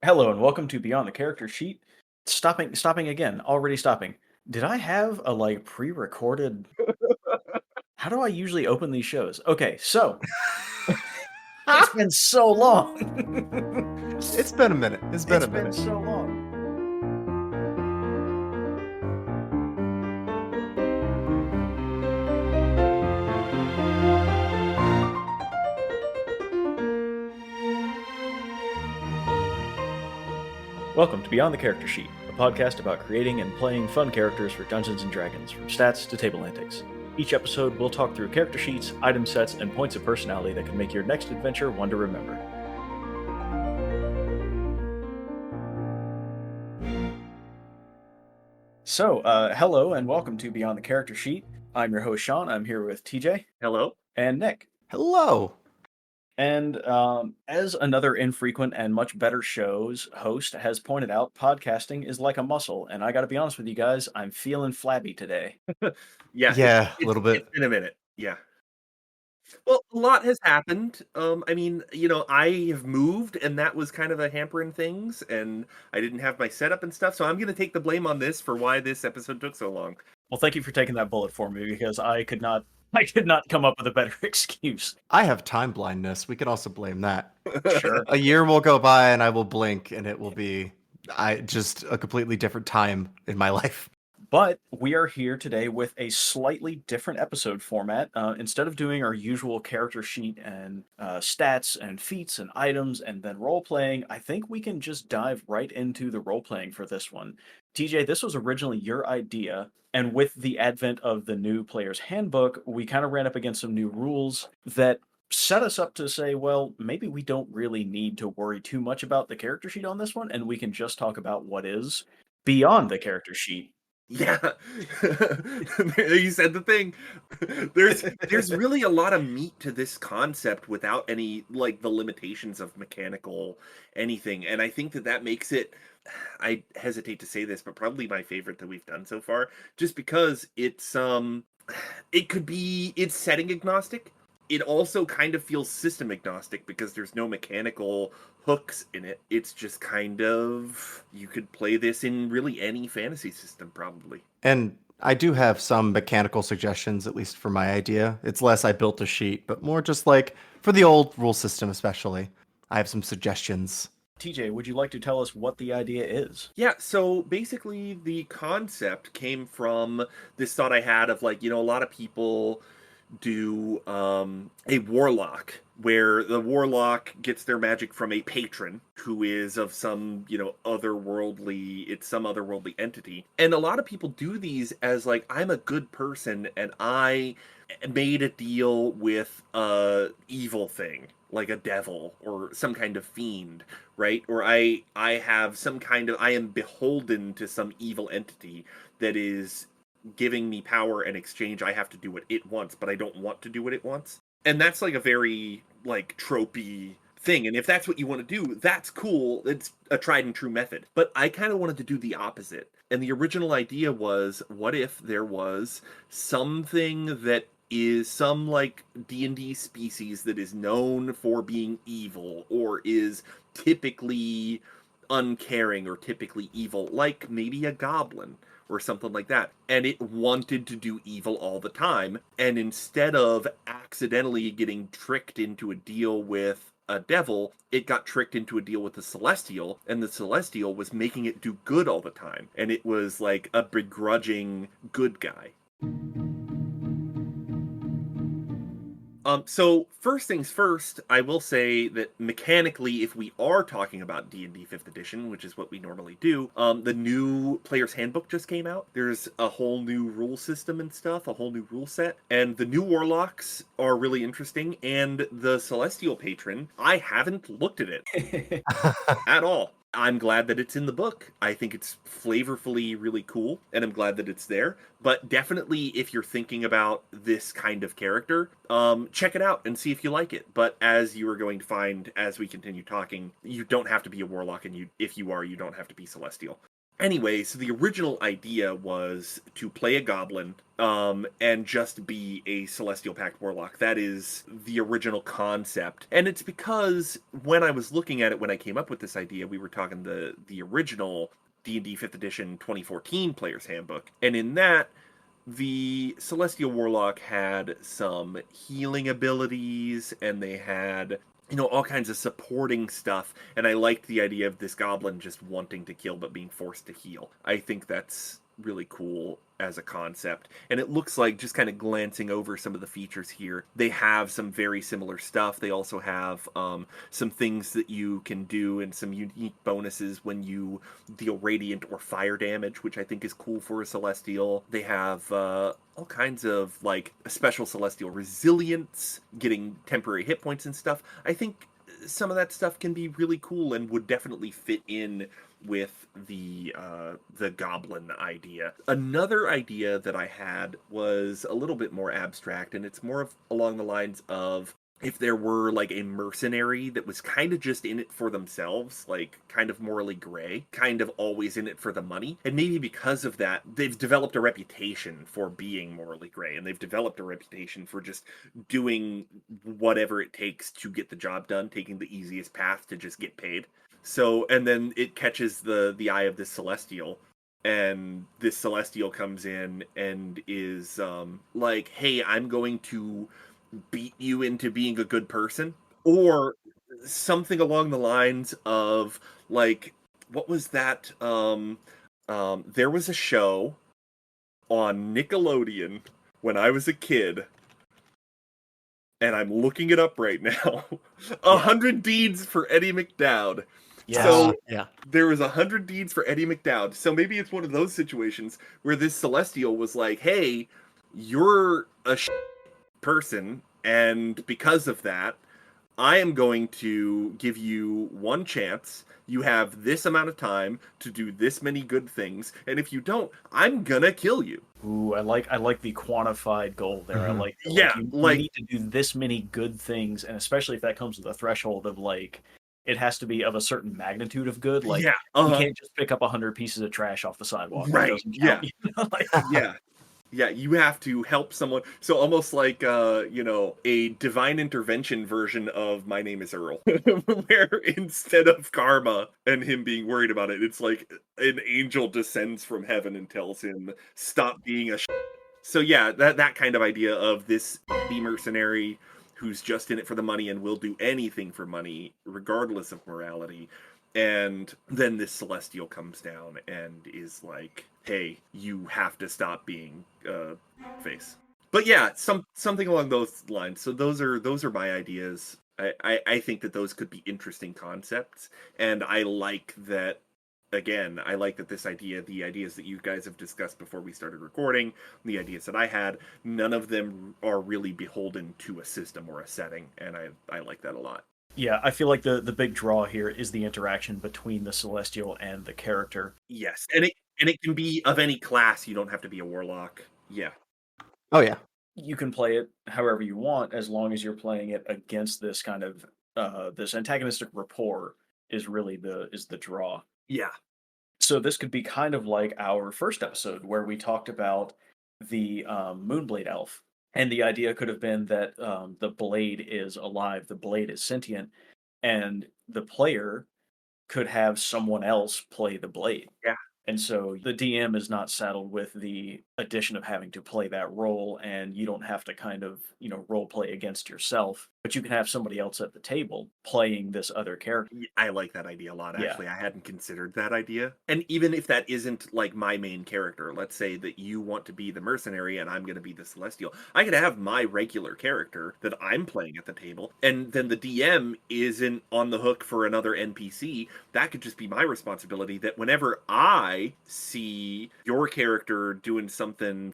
Hello and welcome to Beyond the Character Sheet. Stopping again. Already stopping. Did I have a pre-recorded? How do I usually open these shows? Okay, so it's been so long. It's been a minute. It's been It's a been minute. so long. Welcome to Beyond the Character Sheet, a podcast about creating and playing fun characters for Dungeons and Dragons, from stats to table antics. Each episode, we'll talk through character sheets, item sets, and points of personality that can make your next adventure one to remember. So, hello and welcome to Beyond the Character Sheet. I'm your host, Sean. I'm here with TJ. Hello. And Nick. Hello. And as another infrequent and much better show's host has pointed out, podcasting is like a muscle. And I got to be honest with you guys, I'm feeling flabby today. Yeah, a little bit. It's been a minute. Yeah. Well, a lot has happened. I have moved, and that was kind of a hampering things, and I didn't have my setup and stuff. So I'm going to take the blame on this for why this episode took so long. Well, thank you for taking that bullet for me because I could not come up with a better excuse. I have time blindness. We can also blame that. Sure. A year will go by and I will blink and it will be just a completely different time in my life. But we are here today with a slightly different episode format. Instead of doing our usual character sheet and stats and feats and items and then role playing, I think we can just dive right into the role playing for this one. TJ, this was originally your idea. And with the advent of the new player's handbook, we kind of ran up against some new rules that set us up to say, well, maybe we don't really need to worry too much about the character sheet on this one, and we can just talk about what is beyond the character sheet. Yeah. You said the thing. There's really a lot of meat to this concept without any the limitations of mechanical anything. And I think that makes it, I hesitate to say this, but probably my favorite that we've done so far, just because it's setting agnostic. It also kind of feels system agnostic because there's no mechanical hooks in it. It's just kind of, you could play this in really any fantasy system probably. And I do have some mechanical suggestions, at least for my idea. It's less I built a sheet, but more just like for the old rule system especially. I have some suggestions. TJ, would you like to tell us what the idea is? Yeah, so basically the concept came from this thought I had of a lot of people do a warlock where the warlock gets their magic from a patron who is of some otherworldly entity, and a lot of people do these as I'm a good person and I made a deal with a evil thing like a devil or some kind of fiend, right? Or I have some kind of, I am beholden to some evil entity that is giving me power. In exchange I have to do what it wants, but I don't want to do what it wants. And that's a very tropey thing, and if that's what you want to do, that's cool. It's a tried and true method. But I kind of wanted to do the opposite, and the original idea was, what if there was something that is some D&D species that is known for being evil or is typically uncaring or typically evil, like maybe a goblin or something like that, and it wanted to do evil all the time, and instead of accidentally getting tricked into a deal with a devil, it got tricked into a deal with the Celestial, and the Celestial was making it do good all the time, and it was like a begrudging good guy. So first things first, I will say that mechanically, if we are talking about D&D 5th edition, which is what we normally do, the new player's handbook just came out. There's a whole new rule system and stuff, a whole new rule set, and the new warlocks are really interesting, and the Celestial Patron, I haven't looked at it at all. I'm glad that it's in the book. I think it's flavorfully really cool, and I'm glad that it's there. But definitely, if you're thinking about this kind of character, check it out and see if you like it. But as you are going to find as we continue talking, you don't have to be a warlock, and if you are, you don't have to be celestial. Anyway, so the original idea was to play a goblin, and just be a Celestial Pact warlock. That is the original concept, and it's because when I was looking at it, when I came up with this idea, we were talking the original D&D 5th edition 2014 player's handbook, and in that, the Celestial Warlock had some healing abilities, and they had, all kinds of supporting stuff. And I liked the idea of this goblin just wanting to kill but being forced to heal. I think that's really cool as a concept. And it looks like, just kind of glancing over some of the features here, they have some very similar stuff. They also have some things that you can do and some unique bonuses when you deal radiant or fire damage, which I think is cool for a celestial. They have all kinds of like special celestial resilience, getting temporary hit points and stuff. I think some of that stuff can be really cool and would definitely fit in with the goblin idea. Another idea that I had was a little bit more abstract, and it's more of along the lines of, if there were like a mercenary that was kind of just in it for themselves, like kind of morally gray, kind of always in it for the money. And maybe because of that, they've developed a reputation for being morally gray, and they've developed a reputation for just doing whatever it takes to get the job done, taking the easiest path to just get paid. So, and then it catches the eye of this celestial, and this celestial comes in and is like, hey, I'm going to beat you into being a good person, or something along the lines of, like, what was that, there was a show on Nickelodeon when I was a kid, and I'm looking it up right now. A Yeah. Hundred Deeds for Eddie McDowd. Yes. So Yeah. there was 100 deeds for Eddie McDowd. So maybe it's one of those situations where this celestial was like, hey, you're a person, and because of that, I am going to give you one chance. You have this amount of time to do this many good things, and if you don't, I'm gonna kill you. Ooh, I like the quantified goal there. I Mhm. like Yeah, you like, need to do this many good things, and especially if that comes with a threshold of like it has to be of a certain magnitude of good. Like yeah, you can't just pick up 100 pieces of trash off the sidewalk. That right, doesn't count. yeah, Like, yeah. Yeah, you have to help someone. So almost like, a divine intervention version of My Name is Earl, where instead of karma and him being worried about it, it's like an angel descends from heaven and tells him, "Stop being a." So yeah, that kind of idea of this mercenary who's just in it for the money and will do anything for money, regardless of morality. And then this celestial comes down and is like, "Hey, you have to stop being face." But yeah, something along those lines. So those are my ideas. I think that those could be interesting concepts, and I like that. Again, I like that the ideas that you guys have discussed before we started recording, the ideas that I had, none of them are really beholden to a system or a setting, and I like that a lot. yeah, I feel like the big draw here is the interaction between the celestial and the character. Yes, and it can be of any class. You don't have to be a warlock. Yeah. Oh yeah. You can play it however you want as long as you're playing it against this kind of this antagonistic rapport is the draw. Yeah. So this could be kind of like our first episode where we talked about the Moonblade elf, and the idea could have been that the blade is alive, the blade is sentient, and the player could have someone else play the blade. Yeah. And so the DM is not saddled with the addition of having to play that role, and you don't have to kind of, role play against yourself, but you can have somebody else at the table playing this other character. I like that idea a lot, Yeah. actually. I hadn't considered that idea. And even if that isn't like my main character, let's say that you want to be the mercenary and I'm going to be the celestial, I could have my regular character that I'm playing at the table, and then the DM isn't on the hook for another NPC. That could just be my responsibility, that whenever I see your character doing something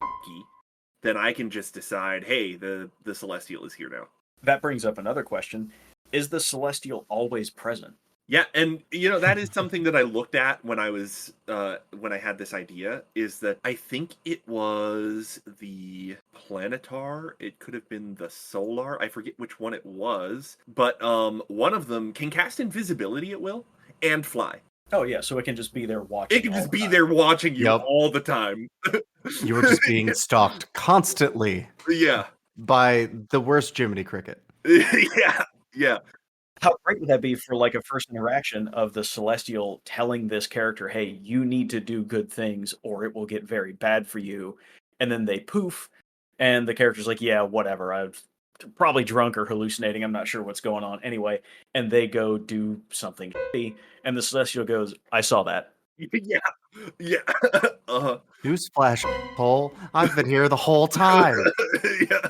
then I can just decide, hey, the celestial is here now. That brings up another question. Is the celestial always present? Yeah, and that is something that I looked at when I had this idea, is that I think it was the planetar, it could have been the solar, I forget which one it was, but one of them can cast invisibility at will and fly. Oh yeah, so it can just be there It watching can all just the be time. there watching you Yep. all the time. You were just being stalked constantly Yeah. by the worst Jiminy Cricket. Yeah. Yeah. How great would that be for like a first interaction of the Celestial telling this character, "Hey, you need to do good things or it will get very bad for you." And then they poof and the character's like, "Yeah, whatever. I've probably drunk or hallucinating. I'm not sure what's going on anyway." And they go do something shitty and the Celestial goes, "I saw that." Yeah. Yeah. Uh-huh. Newsflash, hole. I've been here the whole time. Yeah.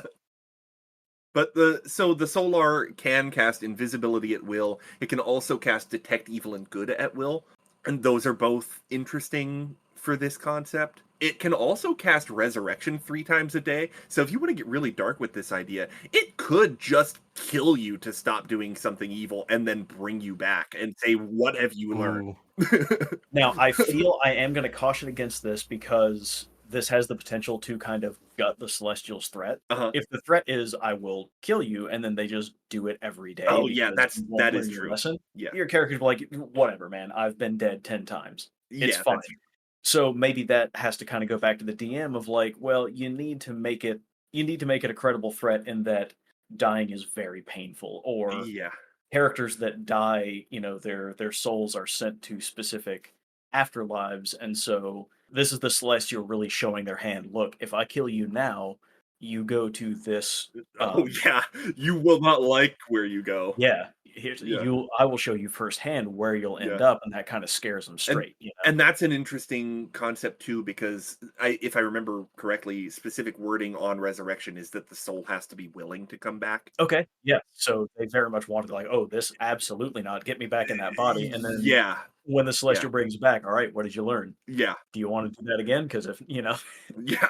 But the Solar can cast invisibility at will. It can also cast detect evil and good at will, and those are both interesting for this concept. It can also cast resurrection 3 times a day. So if you want to get really dark with this idea, it could just kill you to stop doing something evil and then bring you back and say, "What have you learned?" Ooh. Now, I feel I am going to caution against this because this has the potential to kind of gut the Celestial's threat. Uh-huh. If the threat is I will kill you, and then they just do it every day Oh yeah, because you won't that learn is your true. lesson, Yeah. your character's like, whatever, man, I've been dead 10 times. It's Yeah, fine. that's true. So maybe that has to kind of go back to the DM of like, well, you need to make it a credible threat in that dying is very painful, or Yeah. characters that die, their souls are sent to specific afterlives, and so this is the Celestial really showing their hand. Look, if I kill you now, you go to this. Oh yeah. You will not like where you go. Yeah, Yeah. I will show you firsthand where you'll Yeah. end up, and that kind of scares them And straight. and that's an interesting concept too, because if I remember correctly, specific wording on resurrection is that the soul has to be willing to come back. Okay, yeah. So they very much wanted like, oh, this absolutely not. Get me back in that body, and then Yeah, when the yeah, Celestial brings you back, all right, what did you learn? yeah, Do you want to do that again? Because if yeah,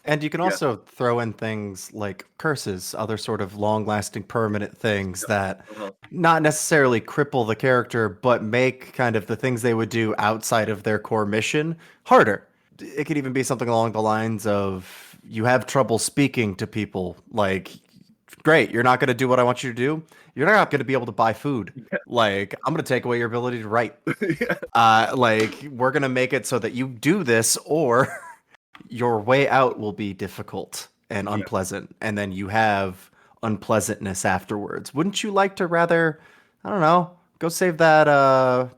And you can yeah, also throw in things like curses, other sort of long lasting permanent things yeah. that Uh-huh. not necessarily cripple the character, but make kind of the things they would do outside of their core mission harder. It could even be something along the lines of you have trouble speaking to people. Like, great, you're not going to do what I want you to do. You're not going to be able to buy food. Like, I'm going to take away your ability to write. Yeah, Like, we're going to make it so that you do this, or your way out will be difficult and yeah. unpleasant, and then you have unpleasantness afterwards. Wouldn't you like to rather, I don't know, go save that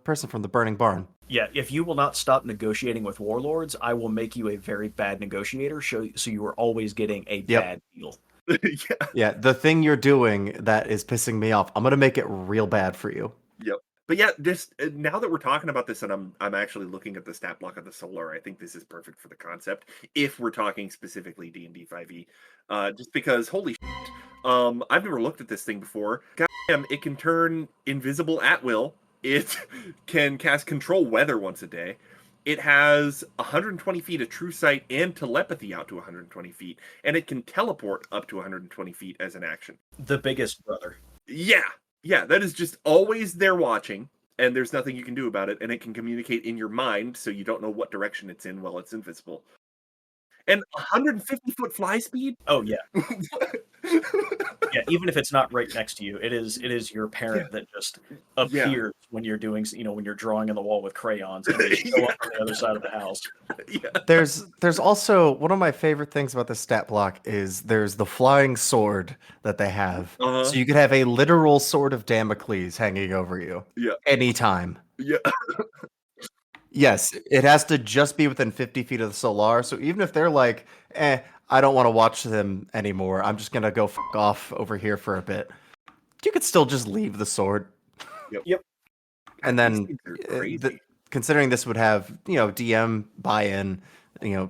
person from the burning barn? Yeah, if you will not stop negotiating with warlords, I will make you a very bad negotiator, so you are always getting a Yep. bad deal. Yeah, Yeah, the thing you're doing that is pissing me off, I'm gonna make it real bad for you. yep. But yeah, just now that we're talking about this, and I'm actually looking at the stat block of the Solar, I think this is perfect for the concept. If we're talking specifically D&D 5e, just because holy shit, I've never looked at this thing before. Goddamn, it can turn invisible at will. It can cast control weather once a day. It has 120 feet of true sight and telepathy out to 120 feet, and it can teleport up to 120 feet as an action. The biggest brother. Yeah, yeah, that is just always there watching, and there's nothing you can do about it, and it can communicate in your mind, so you don't know what direction it's in while it's invisible. And 150-foot fly speed? Oh yeah, yeah. Even if it's not right next to you, it is your Yeah, parent that just yeah, appears when you're doing, when you're drawing on the wall with crayons, and they show up on the other side of the house. yeah. There's also one of my favorite things about this stat block is there's the flying sword that they have. Uh-huh. So you could have a literal sword of Damocles hanging over you Yeah, anytime. yeah, Yes, it has to just be within 50 feet of the Solar. So even if they're like, I don't want to watch them anymore. I'm just gonna go off over here for a bit. You could still just leave the sword. yep. Yep. God, And these then, things are uh, the, crazy. considering this would have, DM buy-in,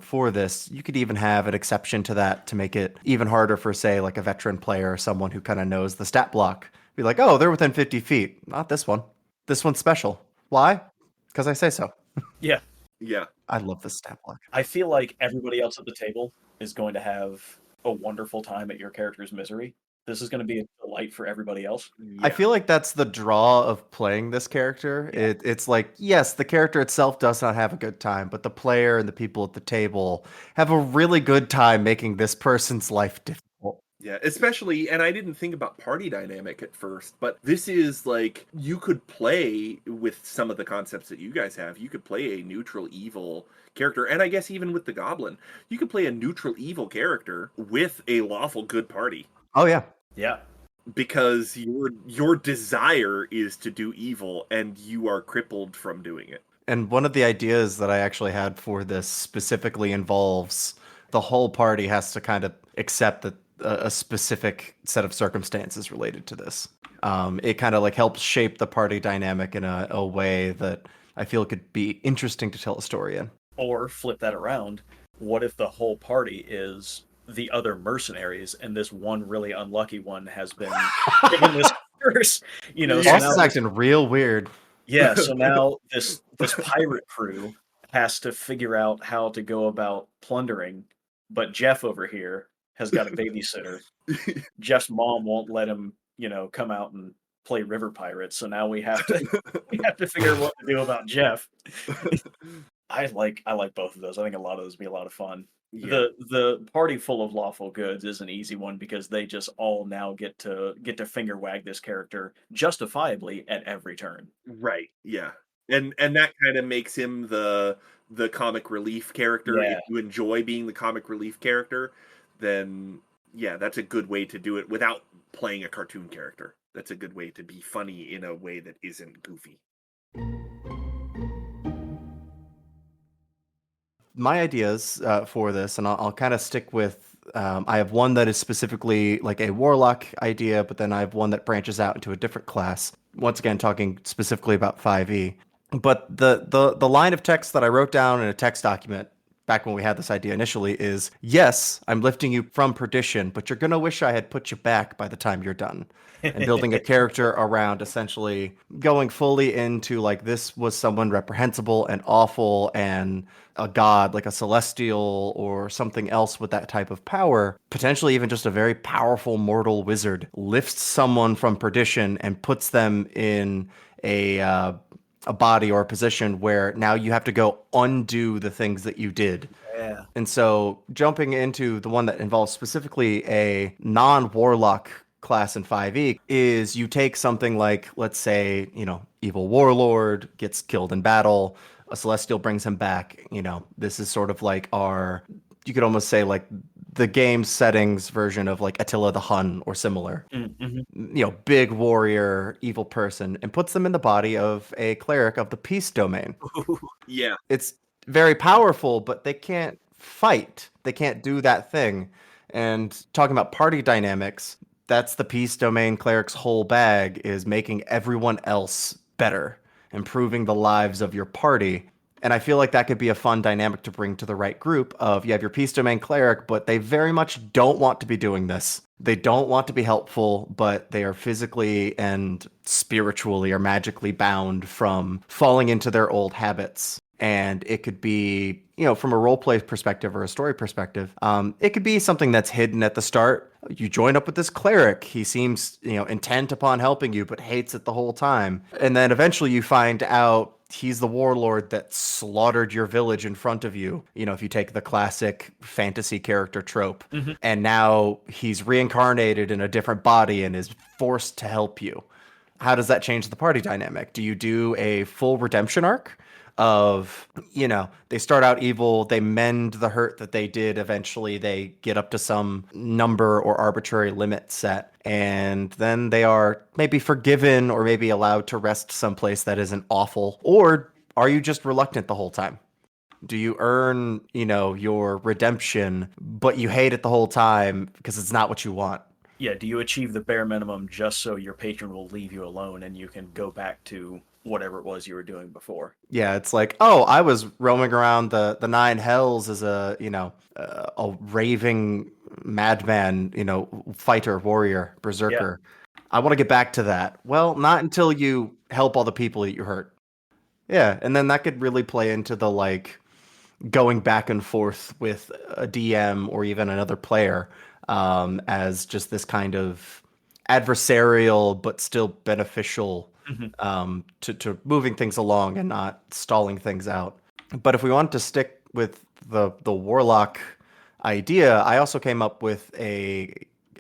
for this, you could even have an exception to that to make it even harder for, say, like a veteran player or someone who kind of knows the stat block. Be like, oh, they're within 50 feet. Not this one. This one's special. Why? Because I say so. Yeah, Yeah, I love this stat block. I feel like everybody else at the table is going to have a wonderful time at your character's misery. This is going to be a delight for everybody else. I yeah, feel like that's the draw of playing this character. Yeah. It's like, yes, the character itself does not have a good time, but the player and the people at the table have a really good time making this person's life difficult. Yeah, especially, and I didn't think about party dynamic at first, but this is like you could play with some of the concepts that you guys have. You could play a neutral evil character, and I guess even with the goblin, you could play a neutral evil character with a lawful good party Oh yeah. Yeah. because your desire is to do evil and you are crippled from doing it. And one of the ideas that I actually had for this specifically involves the whole party has to kind of accept that a specific set of circumstances related to this. It kind of like helps shape the party dynamic in a way that I feel could be interesting to tell a story in. Or flip that around. What if the whole party is the other mercenaries and this one really unlucky one has been given this curse? So Yes. now Austin's acting real weird. yeah, so now this pirate crew has to figure out how to go about plundering, but Jeff over here has got a babysitter. Jeff's mom won't let him, come out and play river pirates. So now we have to figure out what to do about Jeff. I like both of those. I think a lot of those would be a lot of fun. Yeah. The party full of lawful goods is an easy one because they just all now get to finger wag this character justifiably at every turn. Right. Yeah. And that kind of makes him the comic relief character. If Yeah. you enjoy being the comic relief character, then yeah, that's a good way to do it without playing a cartoon character. That's a good way to be funny in a way that isn't goofy. My ideas for this, and I'll kind of stick with. I have one that is specifically like a warlock idea, but then I have one that branches out into a different class. Once again, talking specifically about 5e. But the line of text that I wrote down in a text document back when we had this idea initially is, yes, I'm lifting you from perdition, but you're gonna wish I had put you back by the time you're done. And building a character around essentially going fully into like this was someone reprehensible and awful and a god, like a celestial or something else with that type of power, potentially even just a very powerful mortal wizard, lifts someone from perdition and puts them in a body or a position where now you have to go undo the things that you did. Yeah. And so jumping into the one that involves specifically a non-warlock class in 5e is you take something like, let's say, evil warlord gets killed in battle, a celestial brings him back. This is sort of like you could almost say like the game settings version of like Attila the Hun or similar. Mm-hmm. Big warrior, evil person, and puts them in the body of a cleric of the peace domain. Yeah. It's very powerful, but they can't fight. They can't do that thing. And talking about party dynamics, that's the peace domain cleric's whole bag is making everyone else better, improving the lives of your party. And I feel like that could be a fun dynamic to bring to the right group of you have your peace domain cleric, but they very much don't want to be doing this. They don't want to be helpful, but they are physically and spiritually or magically bound from falling into their old habits. And it could be, from a roleplay perspective or a story perspective, it could be something that's hidden at the start. You join up with this cleric. He seems, intent upon helping you, but hates it the whole time. And then eventually you find out he's the warlord that slaughtered your village in front of you. If you take the classic fantasy character trope, Mm-hmm. and now he's reincarnated in a different body and is forced to help you. How does that change the party dynamic? Do you do a full redemption arc? Of, they start out evil, they mend the hurt that they did, eventually they get up to some number or arbitrary limit set, and then they are maybe forgiven or maybe allowed to rest someplace that isn't awful? Or are you just reluctant the whole time? Do you earn, your redemption, but you hate it the whole time because it's not what you want? Yeah, do you achieve the bare minimum just so your patron will leave you alone and you can go back to whatever it was you were doing before? Yeah, it's like, oh, I was roaming around the nine hells as a raving madman, fighter, warrior, Yeah. berserker. I want to get back to that. Well, not until you help all the people that you hurt. Yeah, and then that could really play into the like going back and forth with a DM or even another player as just this kind of adversarial but still beneficial Mhm. to moving things along and not stalling things out. But if we want to stick with the warlock idea, I also came up with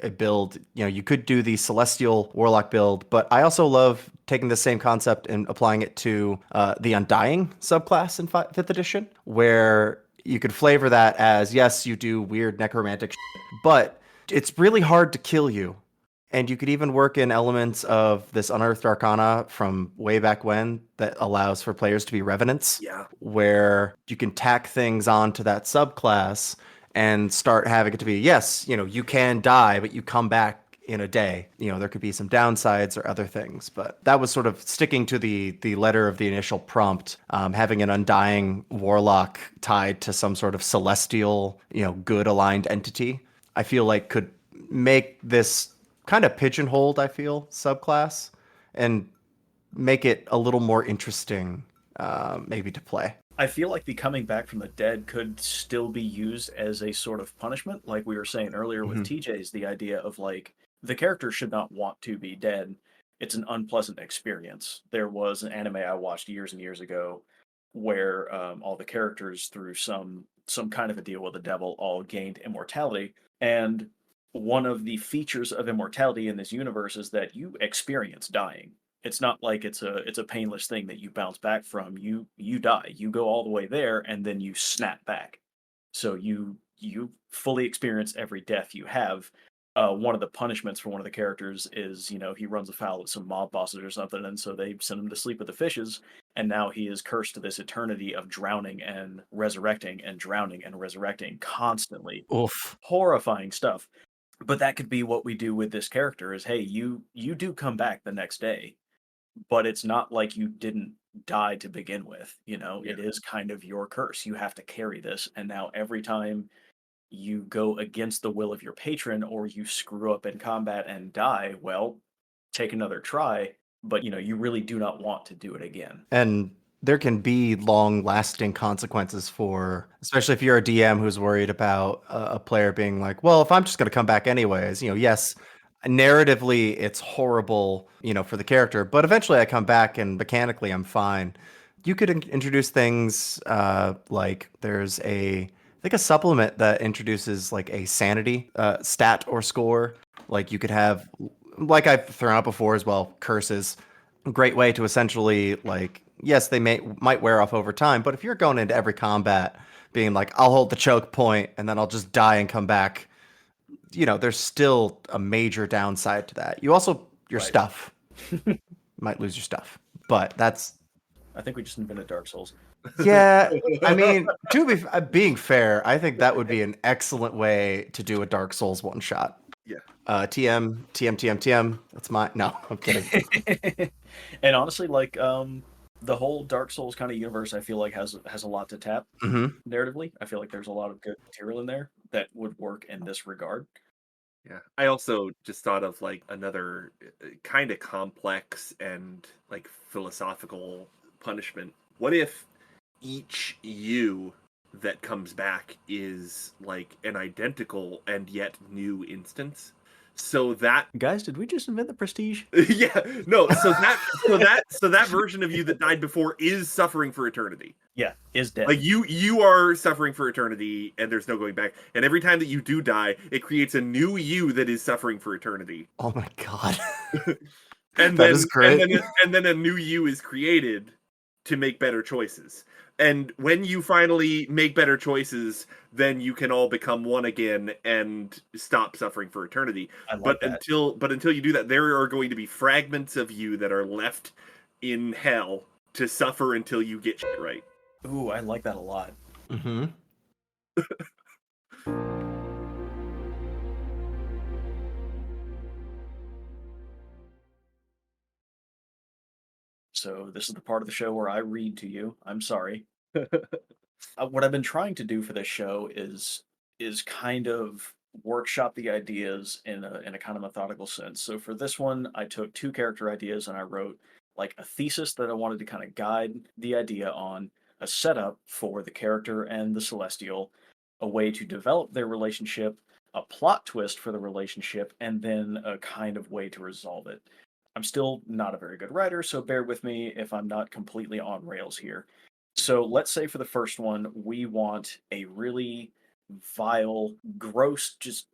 a build. You could do the Celestial Warlock build, but I also love taking the same concept and applying it to the Undying subclass in 5th edition, where you could flavor that as, yes, you do weird necromantic shit, but it's really hard to kill you. And you could even work in elements of this Unearthed Arcana from way back when that allows for players to be revenants, Yeah. where you can tack things onto that subclass and start having it to be, yes, you can die, but you come back in a day. There could be some downsides or other things, but that was sort of sticking to the letter of the initial prompt, having an Undying Warlock tied to some sort of celestial, good aligned entity. I feel like could make this kind of pigeonholed, I feel, subclass, and make it a little more interesting, maybe to play. I feel like the coming back from the dead could still be used as a sort of punishment, like we were saying earlier with TJ's, the idea of like the character should not want to be dead. It's an unpleasant experience. There was an anime I watched years and years ago where all the characters, through some kind of a deal with the devil, all gained immortality, and one of the features of immortality in this universe is that you experience dying. It's not like it's a painless thing that you bounce back from. You die. You go all the way there and then you snap back. So you fully experience every death you have. One of the punishments for one of the characters is, he runs afoul of some mob bosses or something, and so they send him to sleep with the fishes, and now he is cursed to this eternity of drowning and drowning and resurrecting constantly. Oof. Horrifying stuff. But that could be what we do with this character is, hey, you do come back the next day, but it's not like you didn't die to begin with. It Yeah. is kind of your curse. You have to carry this, and now every time you go against the will of your patron or you screw up in combat and die, well, take another try, but you really do not want to do it again. And there can be long lasting consequences for, especially if you're a DM who's worried about a player being like, well, if I'm just going to come back anyways, yes, narratively it's horrible, for the character, but eventually I come back and mechanically I'm fine. You could introduce things like there's I think a supplement that introduces like a sanity stat or score. Like you could have, like I've thrown out before as well, curses. Great way to essentially, like, yes, they might wear off over time, but if you're going into every combat being like, I'll hold the choke point and then I'll just die and come back, there's still a major downside to that. You also, your Right. stuff. Might lose your stuff. But that's, I think we just invented Dark Souls. yeah, I mean, to be being fair, I think that would be an excellent way to do a Dark Souls one shot. Yeah. TM. That's my, no, I'm kidding. And honestly, like the whole Dark Souls kind of universe, I feel like has a lot to tap narratively. I feel like there's a lot of good material in there that would work in this regard. Yeah. I also just thought of like another kind of complex and like philosophical punishment. What if each you that comes back is like an identical and yet new instance? So that Guys, did we just invent the prestige? yeah, no, so that version of you that died before is suffering for eternity. Yeah, is dead. Like you are suffering for eternity and there's no going back. And every time that you do die, it creates a new you that is suffering for eternity. Oh my god. And That then is great. and then a new you is created to make better choices. And when you finally make better choices, then you can all become one again and stop suffering for eternity. I like But that. until you do that, there are going to be fragments of you that are left in hell to suffer until you get shit right. Ooh, I like that a lot. Mm-hmm. So this is the part of the show where I read to you. I'm sorry. What I've been trying to do for this show is kind of workshop the ideas in a kind of methodical sense. So for this one, I took two character ideas and I wrote like a thesis that I wanted to kind of guide the idea on, a setup for the character and the celestial, a way to develop their relationship, a plot twist for the relationship, and then a kind of way to resolve it. I'm still not a very good writer, so bear with me if I'm not completely on rails here. So let's say for the first one, we want a really vile, gross, just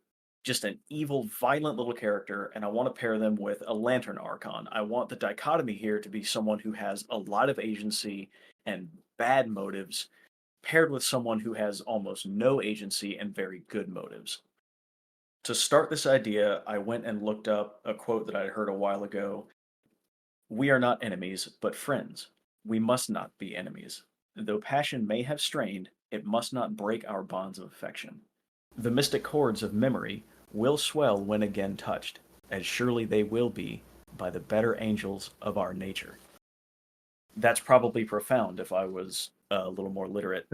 just an evil, violent little character, and I want to pair them with a Lantern Archon. I want the dichotomy here to be someone who has a lot of agency and bad motives, paired with someone who has almost no agency and very good motives. To start this idea, I went and looked up a quote that I heard a while ago. We are not enemies, but friends. We must not be enemies. Though passion may have strained, it must not break our bonds of affection. The mystic chords of memory will swell when again touched, as surely they will be by the better angels of our nature. That's probably profound if I was a little more literate.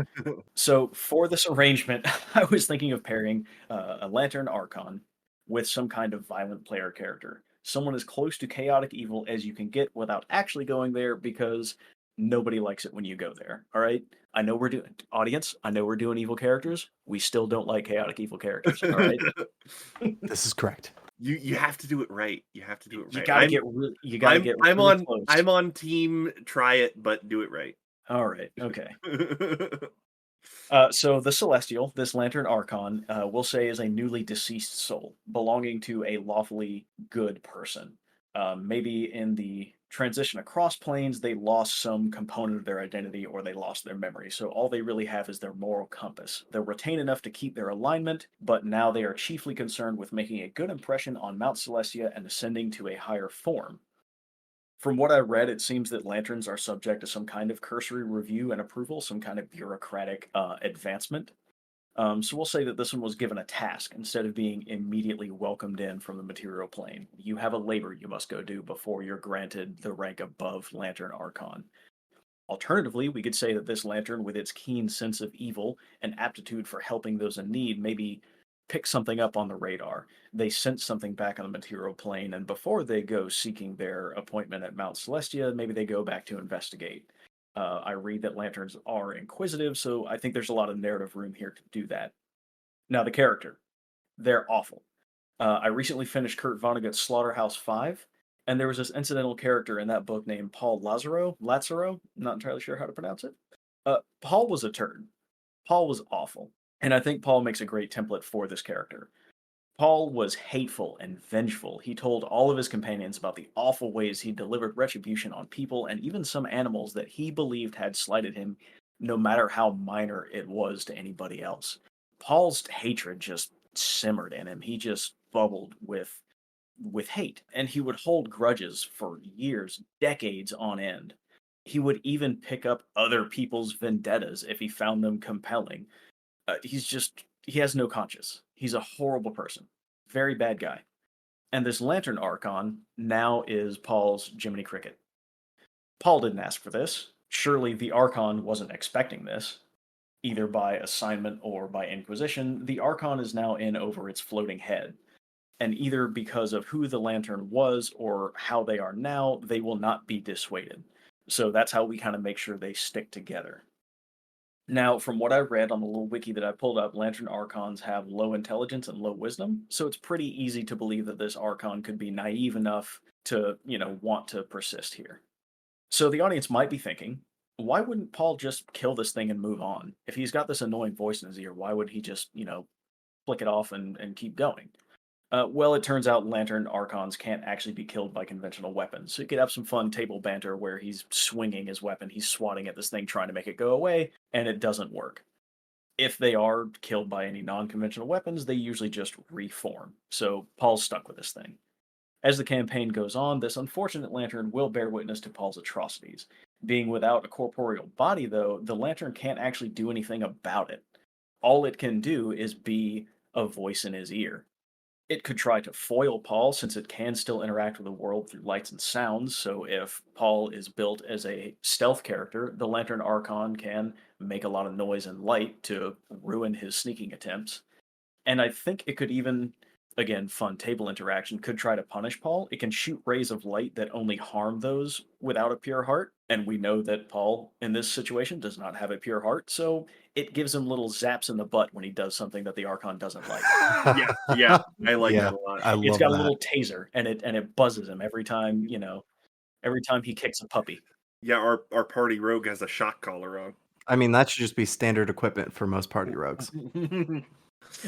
So for this arrangement, I was thinking of pairing a Lantern Archon with some kind of violent player character. Someone as close to chaotic evil as you can get without actually going there because nobody likes it when you go there. All right? I know we're doing audience, I know we're doing evil characters. We still don't like chaotic evil characters. All right? This is correct. You have to do it right. You have to do it You right. got to get you got to get really close. I'm on team try it, but do it right. All right. Okay. So the Celestial, this Lantern Archon, we'll say is a newly deceased soul belonging to a lawfully good person. Maybe in the transition across planes, they lost some component of their identity or they lost their memory. So all they really have is their moral compass. They'll retain enough to keep their alignment, but now they are chiefly concerned with making a good impression on Mount Celestia and ascending to a higher form. From what I read, it seems that lanterns are subject to some kind of cursory review and approval, some kind of bureaucratic advancement. So we'll say that this one was given a task instead of being immediately welcomed in from the material plane. You have a labor you must go do before you're granted the rank above Lantern Archon. Alternatively, we could say that this lantern, with its keen sense of evil and aptitude for helping those in need, maybe pick something up on the radar. They sense something back on the material plane, and before they go seeking their appointment at Mount Celestia, maybe they go back to investigate. I read that lanterns are inquisitive, so I think there's a lot of narrative room here to do that. Now, the character, they're awful. I recently finished Kurt Vonnegut's Slaughterhouse 5, and there was this incidental character in that book named Paul Lazaro, not entirely sure how to pronounce it. Paul was a turd. Paul was awful. And I think Paul makes a great template for this character. Paul was hateful and vengeful. He told all of his companions about the awful ways he delivered retribution on people and even some animals that he believed had slighted him, no matter how minor it was to anybody else. Paul's hatred just simmered in him. He just bubbled with hate, and he would hold grudges for years, decades on end. He would even pick up other people's vendettas if he found them compelling. He has no conscience. He's a horrible person. Very bad guy. And this Lantern Archon now is Paul's Jiminy Cricket. Paul didn't ask for this. Surely the Archon wasn't expecting this. Either by assignment or by inquisition, the Archon is now in over its floating head. And either because of who the Lantern was or how they are now, they will not be dissuaded. So that's how we kind of make sure they stick together. Now, from what I read on the little wiki that I pulled up, Lantern Archons have low intelligence and low wisdom, so it's pretty easy to believe that this Archon could be naive enough to, want to persist here. So the audience might be thinking, why wouldn't Paul just kill this thing and move on? If he's got this annoying voice in his ear, why would he just, flick it off and keep going? Well, it turns out Lantern Archons can't actually be killed by conventional weapons. So you could have some fun table banter where he's swinging his weapon, he's swatting at this thing, trying to make it go away, and it doesn't work. If they are killed by any non conventional weapons, they usually just reform. So Paul's stuck with this thing. As the campaign goes on, this unfortunate lantern will bear witness to Paul's atrocities. Being without a corporeal body, though, the lantern can't actually do anything about it. All it can do is be a voice in his ear. It could try to foil Paul since it can still interact with the world through lights and sounds. So if Paul is built as a stealth character, the Lantern Archon can make a lot of noise and light to ruin his sneaking attempts. And I think it could even, again, fun table interaction, could try to punish Paul. It can shoot rays of light that only harm those without a pure heart. And we know that Paul, in this situation, does not have a pure heart. So it gives him little zaps in the butt when he does something that the Archon doesn't like. Yeah, I like Yeah, that a lot. I It's love got a that. little taser, and it buzzes him every time he kicks a puppy. Yeah, our party rogue has a shock collar on. I mean, that should just be standard equipment for most party rogues.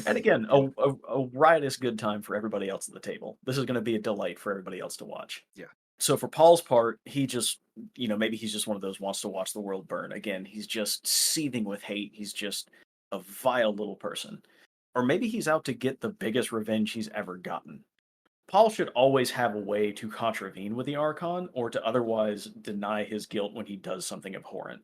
And again, a riotous good time for everybody else at the table. This is going to be a delight for everybody else to watch. Yeah. So for Paul's part, he just, maybe he's just one of those wants to watch the world burn. Again, he's just seething with hate. He's just a vile little person. Or maybe he's out to get the biggest revenge he's ever gotten. Paul should always have a way to contravene with the Archon or to otherwise deny his guilt when he does something abhorrent.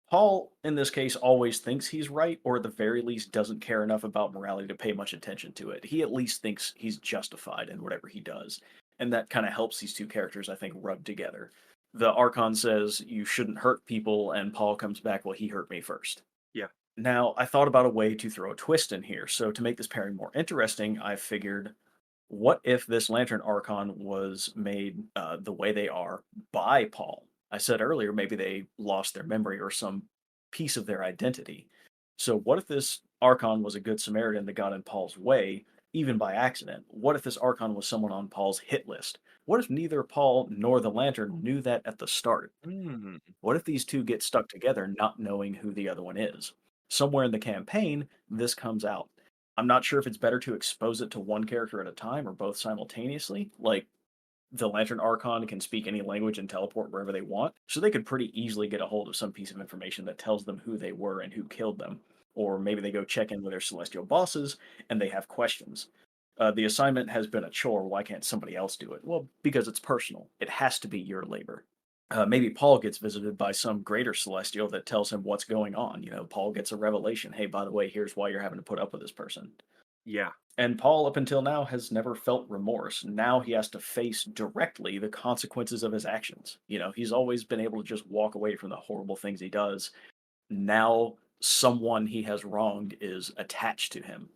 Paul, in this case, always thinks he's right, or at the very least doesn't care enough about morality to pay much attention to it. He at least thinks he's justified in whatever he does. And that kind of helps these two characters, I think, rub together. The Archon says, you shouldn't hurt people, and Paul comes back, well, he hurt me first. Yeah. Now, I thought about a way to throw a twist in here. So, to make this pairing more interesting, I figured what if this Lantern Archon was made the way they are by Paul? I said earlier, maybe they lost their memory or some piece of their identity. So, what if this Archon was a good Samaritan that got in Paul's way, even by accident? What if this Archon was someone on Paul's hit list? What if neither Paul nor the Lantern knew that at the start? Mm. What if these two get stuck together not knowing who the other one is? Somewhere in the campaign, this comes out. I'm not sure if it's better to expose it to one character at a time or both simultaneously. Like, the Lantern Archon can speak any language and teleport wherever they want, so they could pretty easily get a hold of some piece of information that tells them who they were and who killed them. Or maybe they go check in with their celestial bosses and they have questions. The assignment has been a chore. Why can't somebody else do it? Well, because it's personal. It has to be your labor. Maybe Paul gets visited by some greater celestial that tells him what's going on. Paul gets a revelation. Hey, by the way, here's why you're having to put up with this person. Yeah. And Paul, up until now, has never felt remorse. Now he has to face directly the consequences of his actions. He's always been able to just walk away from the horrible things he does. Now, someone he has wronged is attached to him.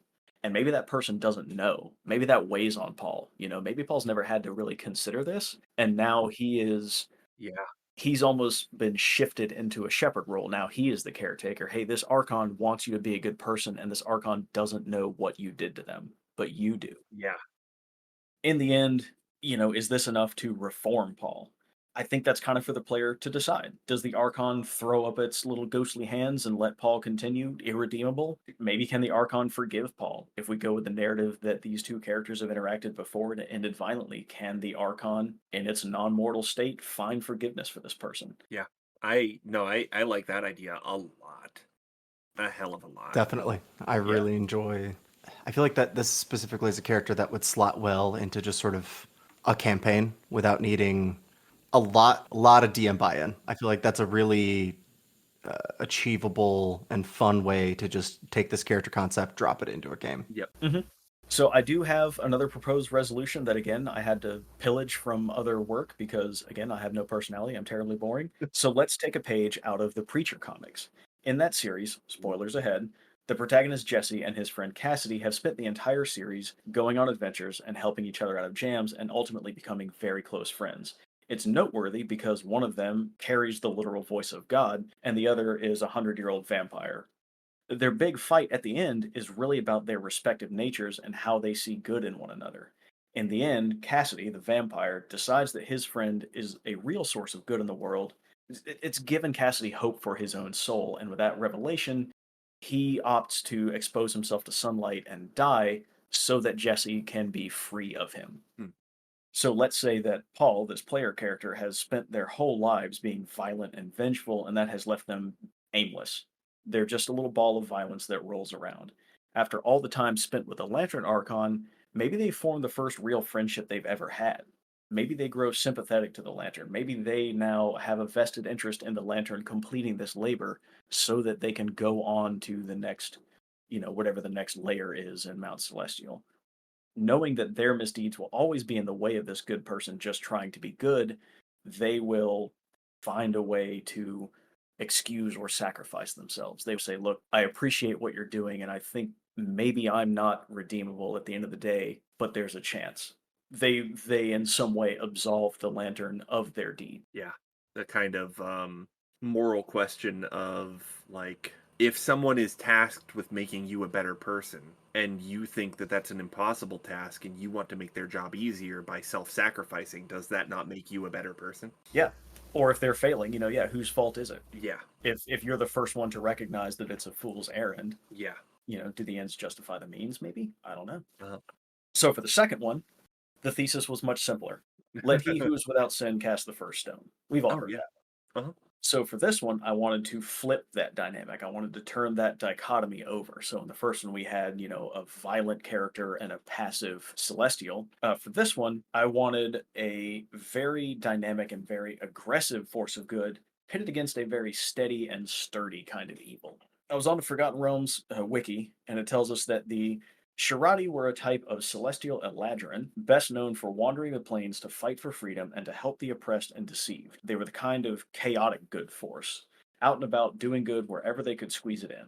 And maybe that person doesn't know. Maybe that weighs on Paul. Maybe Paul's never had to really consider this. And now Yeah. he's almost been shifted into a shepherd role. Now he is the caretaker. Hey, this Archon wants you to be a good person, and this Archon doesn't know what you did to them, but you do. Yeah. In the end, is this enough to reform Paul? I think that's kind of for the player to decide. Does the Archon throw up its little ghostly hands and let Paul continue irredeemable? Maybe can the Archon forgive Paul? If we go with the narrative that these two characters have interacted before and it ended violently, can the Archon, in its non-mortal state, find forgiveness for this person? Yeah. I like that idea a lot. A hell of a lot. Definitely. I really enjoy. I feel like that this specifically is a character that would slot well into just sort of a campaign without needing a lot of DM buy-in. I feel like that's a really achievable and fun way to just take this character concept, drop it into a game. Yep. So I do have another proposed resolution that again I had to pillage from other work because again I have no personality, I'm terribly boring. So let's take a page out of the Preacher comics. In that series, spoilers ahead, the protagonist Jesse and his friend Cassidy have spent the entire series going on adventures and helping each other out of jams and ultimately becoming very close friends. It's noteworthy because one of them carries the literal voice of God and the other is a 100-year-old vampire. Their big fight at the end is really about their respective natures and how they see good in one another. In the end, Cassidy, the vampire, decides that his friend is a real source of good in the world. It's given Cassidy hope for his own soul, and with that revelation, he opts to expose himself to sunlight and die so that Jesse can be free of him. Hmm. So let's say that Paul, this player character, has spent their whole lives being violent and vengeful, and that has left them aimless. They're just a little ball of violence that rolls around. After all the time spent with the Lantern Archon, maybe they form the first real friendship they've ever had. Maybe they grow sympathetic to the Lantern. Maybe they now have a vested interest in the Lantern completing this labor so that they can go on to the next, whatever the next layer is in Mount Celestial. Knowing that their misdeeds will always be in the way of this good person just trying to be good, they will find a way to excuse or sacrifice themselves. They will say, look, I appreciate what you're doing, and I think maybe I'm not redeemable at the end of the day, but there's a chance. They in some way absolve the Lantern of their deed. Yeah. The kind of moral question of like, if someone is tasked with making you a better person and you think that that's an impossible task and you want to make their job easier by self-sacrificing, does that not make you a better person? Yeah. Or if they're failing, yeah, whose fault is it? Yeah. If you're the first one to recognize that it's a fool's errand, Yeah. do the ends justify the means? Maybe, I don't know. Uh, So for the second one, the thesis was much simpler. Let he who is without sin cast the first stone. We've all oh heard yeah. that. Uh-huh. So for this one, I wanted to flip that dynamic. I wanted to turn that dichotomy over. So in the first one, we had, a violent character and a passive celestial. For this one, I wanted a very dynamic and very aggressive force of good pitted against a very steady and sturdy kind of evil. I was on the Forgotten Realms wiki, and it tells us that the Shirati were a type of celestial Eladrin, best known for wandering the plains to fight for freedom and to help the oppressed and deceived. They were the kind of chaotic good force, out and about doing good wherever they could squeeze it in.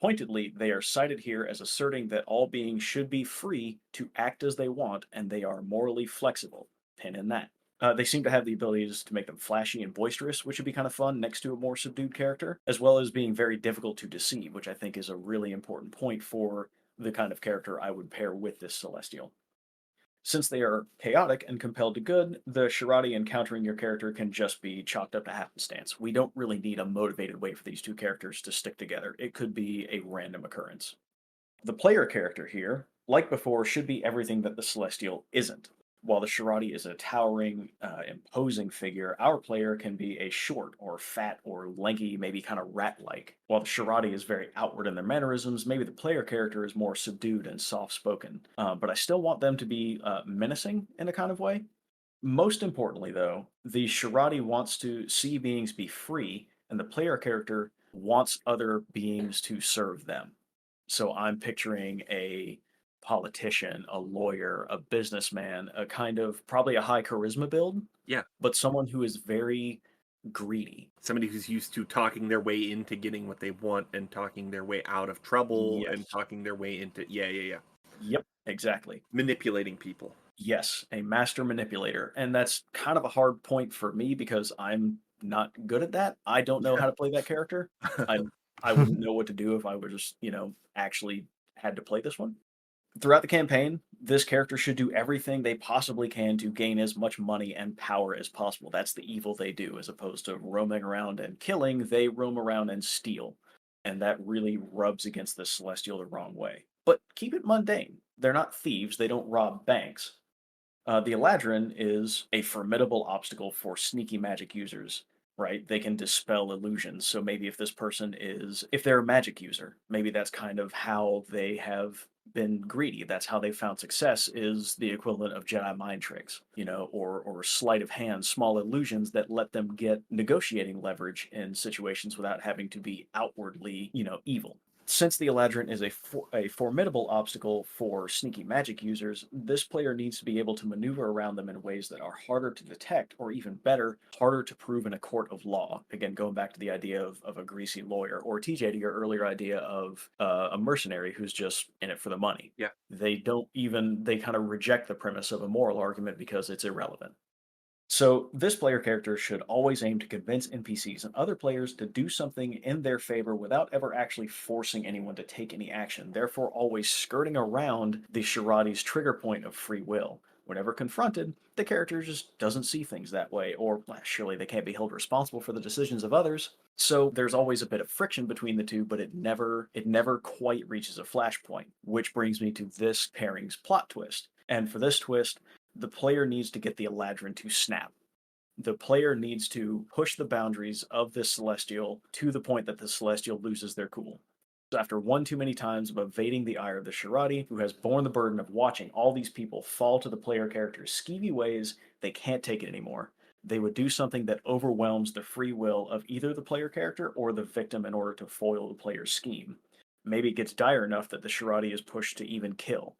Pointedly, they are cited here as asserting that all beings should be free to act as they want and they are morally flexible. Pin in that. They seem to have the abilities to make them flashy and boisterous, which would be kind of fun next to a more subdued character, as well as being very difficult to deceive, which I think is a really important point for the kind of character I would pair with this Celestial. Since they are chaotic and compelled to good, the Shirati encountering your character can just be chalked up to happenstance. We don't really need a motivated way for these two characters to stick together. It could be a random occurrence. The player character here, like before, should be everything that the Celestial isn't. While the Shirati is a towering, imposing figure, our player can be a short or fat or lanky, maybe kind of rat like. While the Shirati is very outward in their mannerisms, maybe the player character is more subdued and soft spoken. But I still want them to be menacing in a kind of way. Most importantly, though, the Shirati wants to see beings be free, and the player character wants other beings to serve them. So I'm picturing a politician, a lawyer, a businessman, a kind of probably a high charisma build, Yeah. but someone who is very greedy. Somebody who's used to talking their way into getting what they want and talking their way out of trouble and Yes. talking their way into yeah. Yep, exactly. Manipulating people. Yes, a master manipulator. And that's kind of a hard point for me because I'm not good at that. I don't know how to play that character. I I wouldn't know what to do if I were just, actually had to play this one. Throughout the campaign, this character should do everything they possibly can to gain as much money and power as possible. That's the evil they do, as opposed to roaming around and killing, they roam around and steal. And that really rubs against the Celestial the wrong way. But keep it mundane. They're not thieves, they don't rob banks. The Eladrin is a formidable obstacle for sneaky magic users, right? They can dispel illusions. So maybe if they're a magic user, maybe that's kind of how they have been greedy. That's how they found success is the equivalent of Jedi mind tricks, or sleight of hand, small illusions that let them get negotiating leverage in situations without having to be outwardly, evil. Since the Eladrin is a formidable obstacle for sneaky magic users, this player needs to be able to maneuver around them in ways that are harder to detect, or even better, harder to prove in a court of law. Again, going back to the idea of a greasy lawyer, or TJ, to your earlier idea of a mercenary who's just in it for the money. Yeah. They kind of reject the premise of a moral argument because it's irrelevant. So, this player character should always aim to convince NPCs and other players to do something in their favor without ever actually forcing anyone to take any action, therefore, always skirting around the Shirati's trigger point of free will. Whenever confronted, the character just doesn't see things that way, or well, surely they can't be held responsible for the decisions of others. So there's always a bit of friction between the two, but it never quite reaches a flashpoint, which brings me to this pairing's plot twist. And for this twist, the player needs to get the Eladrin to snap. The player needs to push the boundaries of this Celestial to the point that the Celestial loses their cool. So after one too many times of evading the ire of the Shirati, who has borne the burden of watching all these people fall to the player character's skeevy ways, they can't take it anymore. They would do something that overwhelms the free will of either the player character or the victim in order to foil the player's scheme. Maybe it gets dire enough that the Shirati is pushed to even kill.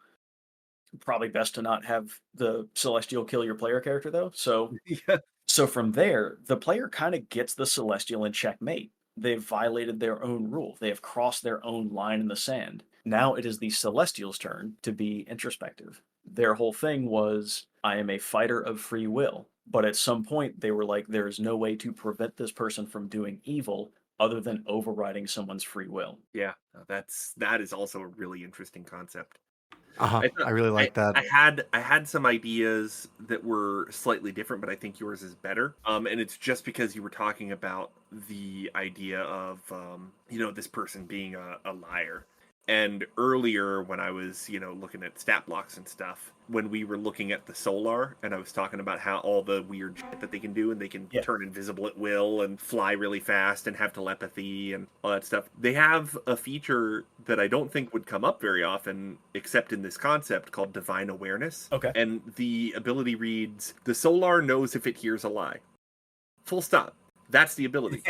Probably best to not have the Celestial kill your player character though. So Yeah. so from there, the player kind of gets the Celestial in checkmate. They've violated their own rule. They have crossed their own line in the sand. Now it is the Celestial's turn to be introspective. Their whole thing was, I am a fighter of free will. But at some point, they were like, there is no way to prevent this person from doing evil other than overriding someone's free will. Yeah. That is also a really interesting concept. Uh-huh. I I thought really like that. I had some ideas that were slightly different, but I think yours is better. And it's just because you were talking about the idea of this person being a liar. And earlier when I was, looking at stat blocks and stuff, when we were looking at the Solar and I was talking about how all the weird shit that they can do and they can Yeah. turn invisible at will and fly really fast and have telepathy and all that stuff. They have a feature that I don't think would come up very often except in this concept called divine awareness. Okay. And the ability reads, "The Solar knows if it hears a lie." Full stop. That's the ability.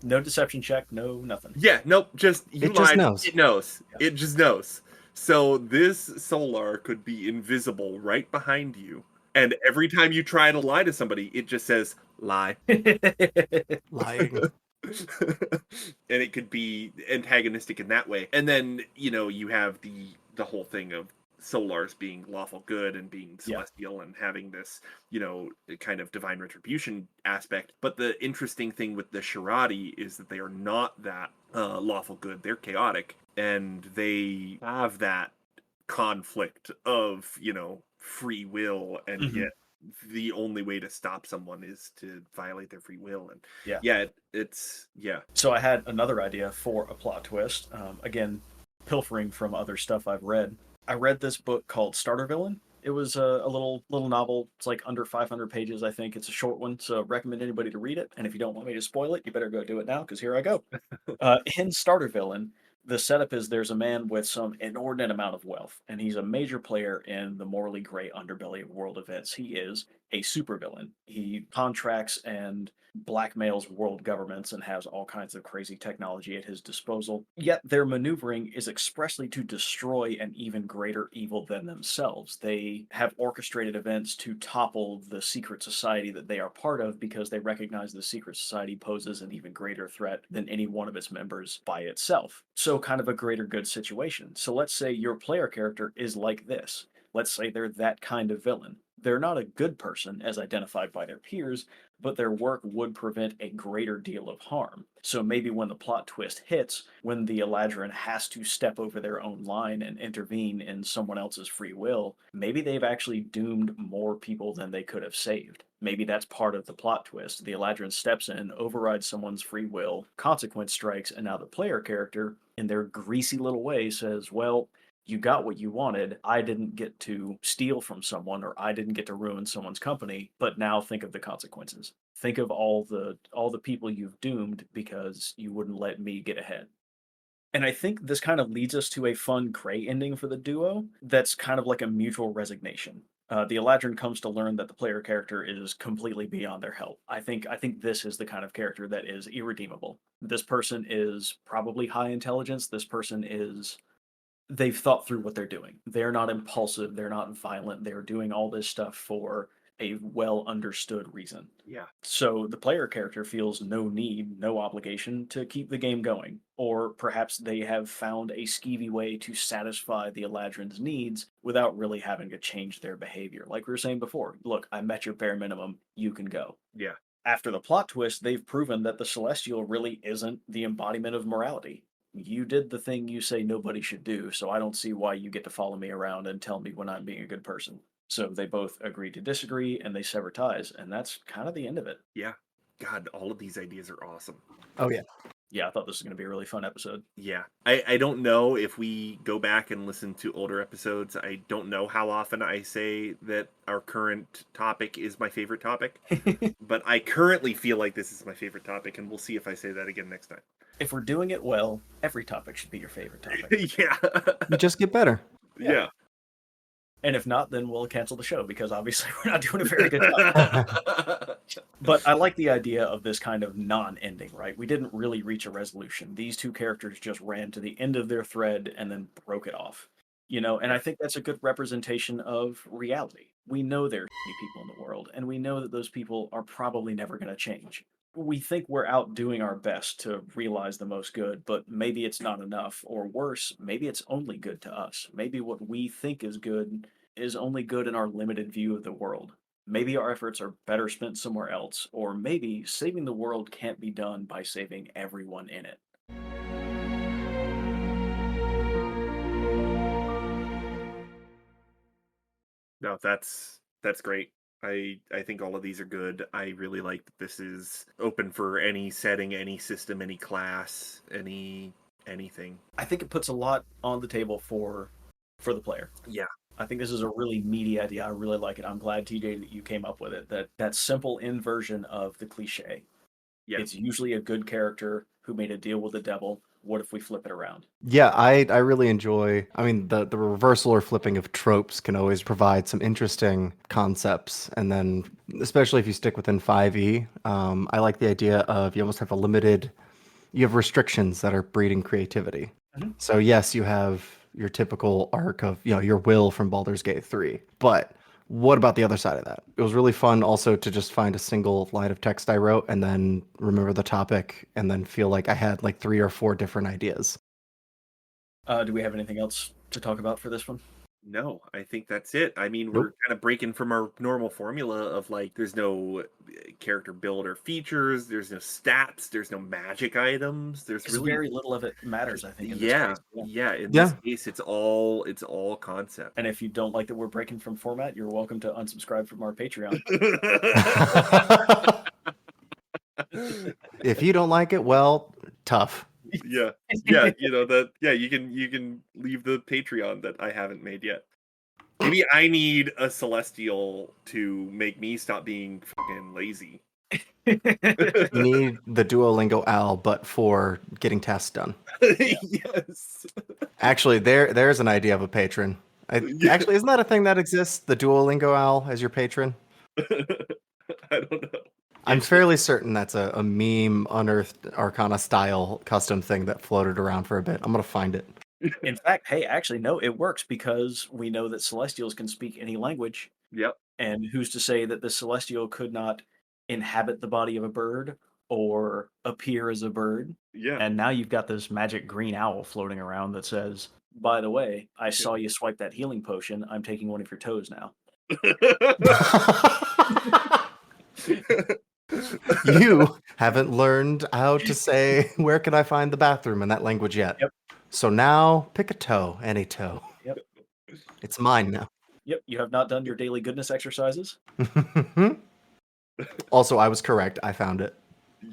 No deception check, no nothing. Yeah, nope, just you It just lied. knows. It knows. Yeah. It just knows. So this Solar could be invisible right behind you. And every time you try to lie to somebody, it just says lie. Lying. And it could be antagonistic in that way. And then, you have the whole thing of Solars being lawful good and being Yeah. celestial and having this, kind of divine retribution aspect. But the interesting thing with the Shirati is that they are not that lawful good. They're chaotic and they have that conflict of, free will, and Mhm. yet the only way to stop someone is to violate their free will. And Yeah. yeah, it's yeah. So I had another idea for a plot twist. Again, pilfering from other stuff I've read. I read this book called Starter Villain. It was a little novel. It's like under 500 pages, I think. It's a short one, so recommend anybody to read it. And if you don't want me to spoil it, you better go do it now, because here I go. In Starter Villain, the setup is there's a man with some inordinate amount of wealth, and he's a major player in the morally gray underbelly of world events. He is a supervillain. He contracts and blackmails world governments and has all kinds of crazy technology at his disposal. Yet their maneuvering is expressly to destroy an even greater evil than themselves. They have orchestrated events to topple the secret society that they are part of because they recognize the secret society poses an even greater threat than any one of its members by itself. So, kind of a greater good situation. So, let's say your player character is like this. Let's say they're that kind of villain. They're not a good person as identified by their peers, but their work would prevent a greater deal of harm. So maybe when the plot twist hits, when the Eladrin has to step over their own line and intervene in someone else's free will, maybe they've actually doomed more people than they could have saved. Maybe that's part of the plot twist. The Eladrin steps in, overrides someone's free will, consequence strikes, and now the player character, in their greasy little way, says, well, you got what you wanted. I didn't get to steal from someone or I didn't get to ruin someone's company, but now think of the consequences. Think of all the people you've doomed because you wouldn't let me get ahead. And I think this kind of leads us to a fun gray ending for the duo that's kind of like a mutual resignation. The Eladrin comes to learn that the player character is completely beyond their help. I think this is the kind of character that is irredeemable. This person is probably high intelligence. This person is they've thought through what they're doing. They're not impulsive, they're not violent, they're doing all this stuff for a well understood reason. Yeah. So the player character feels no need, no obligation to keep the game going. Or perhaps they have found a skeevy way to satisfy the Eladrin's needs without really having to change their behavior. Like we were saying before, look, I met your bare minimum, you can go. Yeah. After the plot twist, they've proven that the Celestial really isn't the embodiment of morality. You did the thing you say nobody should do, so I don't see why you get to follow me around and tell me when I'm being a good person. So they both agree to disagree and they sever ties, and that's kind of the end of it. Yeah. God, all of these ideas are awesome. Oh yeah. Yeah, I thought this was going to be a really fun episode. Yeah. I don't know if we go back and listen to older episodes. I don't know how often I say that our current topic is my favorite topic, but I currently feel like this is my favorite topic, and we'll see if I say that again next time. If we're doing it well, every topic should be your favorite topic. Yeah. You just get better. Yeah. And if not, then we'll cancel the show because obviously we're not doing a very good job. But I like the idea of this kind of non-ending, right? We didn't really reach a resolution. These two characters just ran to the end of their thread and then broke it off. And I think that's a good representation of reality. We know there are shitty people in the world, and we know that those people are probably never going to change. We think we're out doing our best to realize the most good, but maybe it's not enough, or worse, maybe it's only good to us. Maybe what we think is good is only good in our limited view of the world. Maybe our efforts are better spent somewhere else, or maybe saving the world can't be done by saving everyone in it. No, that's great. I think all of these are good. I really like that this is open for any setting, any system, any class, anything. I think it puts a lot on the table for the player. Yeah. I think this is a really meaty idea. I really like it. I'm glad, TJ, that you came up with it. That simple inversion of the cliche. Yeah. It's usually a good character who made a deal with the devil. What if we flip it around? Yeah, I really enjoy. I mean, the reversal or flipping of tropes can always provide some interesting concepts, and then especially if you stick within 5e, I like the idea of you almost have a limited. You have restrictions that are breeding creativity. Mhm. So yes, you have your typical arc of your will from Baldur's Gate 3, but what about the other side of that? It was really fun also to just find a single line of text I wrote and then remember the topic and then feel like I had like 3 or 4 different ideas. Do we have anything else to talk about for this one? No, I think that's it. I mean, we're Nope. kind of breaking from our normal formula of like there's no character build or features, there's no stats, there's no magic items. There's Because really very little of it matters, I think, in this yeah, case. Yeah. yeah, in this Yeah. case it's all concept. And if you don't like that we're breaking from format, you're welcome to unsubscribe from our Patreon. If you don't like it, well, tough. Yeah. Yeah, that yeah, you can leave the Patreon that I haven't made yet. Maybe I need a celestial to make me stop being fucking lazy. You need the Duolingo owl, but for getting tasks done. Yeah. Yes. Actually, there's an idea of a patron. Yeah. Actually, isn't that a thing that exists? The Duolingo owl as your patron? I don't know. I'm It's fairly certain that's a meme unearthed Arcana style custom thing that floated around for a bit. I'm gonna find it. in fact, hey, actually, no, it works because we know that Celestials can speak any language. Yep. And who's to say that the Celestial could not inhabit the body of a bird or appear as a bird? Yeah. And now you've got this magic green owl floating around that says, by the way, I Yeah. saw you swipe that healing potion. I'm taking one of your toes now. You haven't learned how to say, where can I find the bathroom in that language yet. Yep. So now pick a toe, any toe. Yep. It's mine now. Yep. You have not done your daily goodness exercises. Also, I was correct. I found it.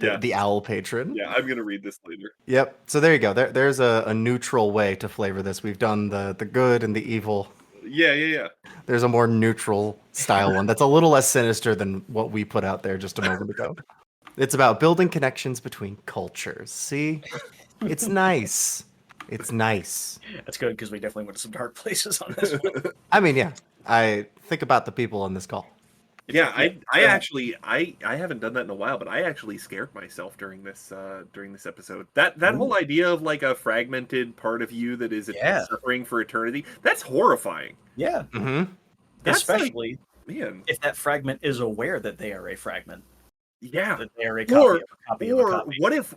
Yeah. The owl patron. Yeah, I'm gonna read this later. Yep. So there you go. There's a neutral way to flavor this. We've done the good and the evil. Yeah, yeah, yeah. There's a more neutral style one that's a little less sinister than what we put out there just a moment ago. It's about building connections between cultures. See? It's nice. It's nice. That's good because we definitely went to some dark places on this one. I mean, yeah. I think about the people on this call. Yeah, I Yeah. actually I haven't done that in a while, but I actually scared myself during this episode. That whole idea of like a fragmented part of you that is Yeah. suffering for eternity, that's horrifying. Yeah. Mm-hmm. That's like, Especially man, if that fragment is aware that they are a fragment, yeah. that they are a Or copy of a copy of a or copy.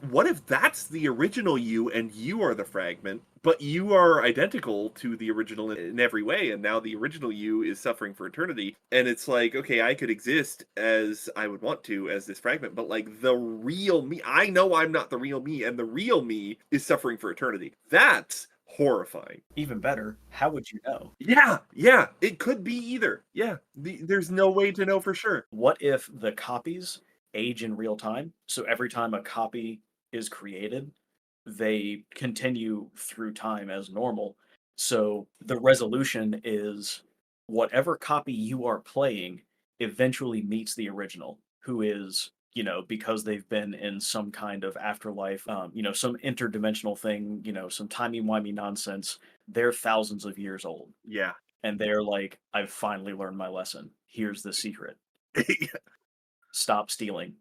what if that's the original you and you are the fragment, but you are identical to the original in every way, and now the original you is suffering for eternity, and it's like, okay, I could exist as I would want to as this fragment, but like the real me, I know I'm not the real me, and the real me is suffering for eternity. That's horrifying. Even better, how would you know? Yeah, yeah, it could be either. Yeah, there's no way to know for sure. What if the copies age in real time? So every time a copy is created, they continue through time as normal. So the resolution is whatever copy you are playing eventually meets the original, who is, because they've been in some kind of afterlife, some interdimensional thing, some timey-wimey nonsense. They're thousands of years old. Yeah. And they're like, I've finally learned my lesson. Here's the secret. Stop stealing.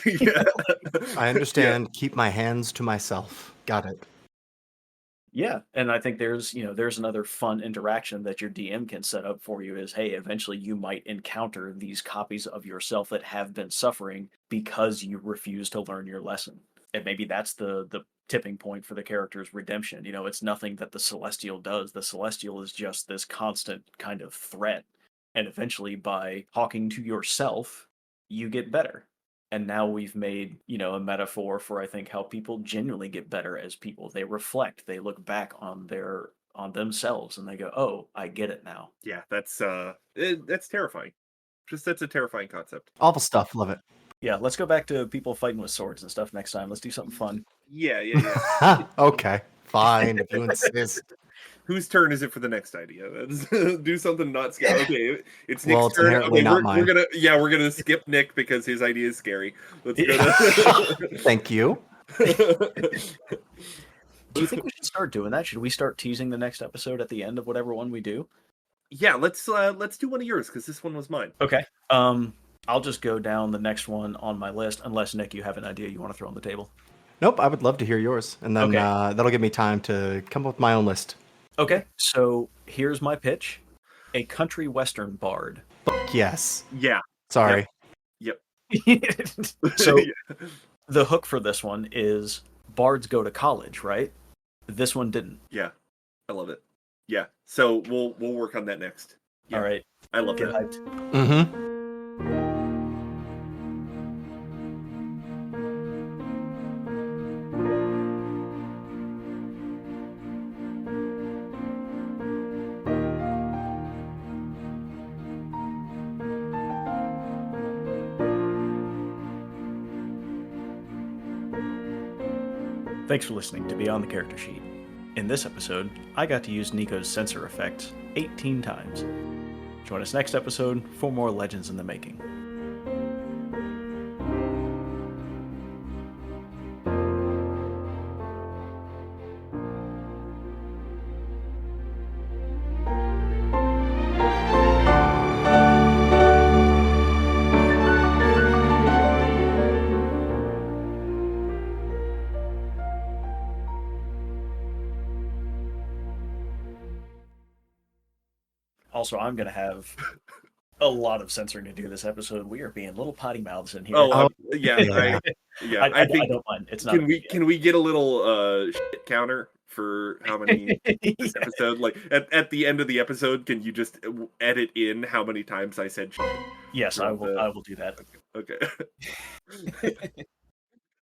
Yeah. I Yeah. understand. Keep my hands to myself. Got it. Yeah, and I think there's another fun interaction that your DM can set up for you is, hey, eventually you might encounter these copies of yourself that have been suffering because you refuse to learn your lesson. And maybe that's the tipping point for the character's redemption. It's nothing that the Celestial does. The Celestial is just this constant kind of threat. And eventually by talking to yourself, you get better. And now we've made a metaphor for, I think, how people genuinely get better as people. They reflect, they look back on their on themselves, and they go, "Oh, I get it now." Yeah, that's terrifying. Just that's a terrifying concept. Awful stuff. Love it. Yeah, let's go back to people fighting with swords and stuff next time. Let's do something fun. Yeah. Okay, fine, if you insist. Whose turn is it for the next idea? Let's do something not scary. Okay, it's Well, Nick's it's turn. inherently Okay, not we're mine. we're gonna skip Nick because his idea is scary. Let's go to. Thank you. Do you think we should start doing that? Should we start teasing the next episode at the end of whatever one we do? Yeah, let's do one of yours because this one was mine. Okay. I'll just go down the next one on my list, unless Nick, you have an idea you want to throw on the table. Nope, I would love to hear yours, and then Okay. that'll give me time to come up with my own list. Okay, so here's my pitch: a country western bard. Yes. Yeah. Sorry. Yep. So Yeah. the hook for this one is bards go to college, right? This one didn't. Yeah, I love it. Yeah, so we'll work on that next. Yeah. All right, I love get that. hyped. Mm-hmm. Thanks for listening to Beyond the Character Sheet. In this episode, I got to use Nico's sensor effects 18 times. Join us next episode for more Legends in the Making. Also, I'm going to have a lot of censoring to do this episode. We are being little potty mouths in here. Oh, Yeah. I think don't mind. It's not. can we get a little shit counter for how many this episode? Like at the end of the episode, can you just edit in how many times I said shit? Yes, I will. I will do that. Okay.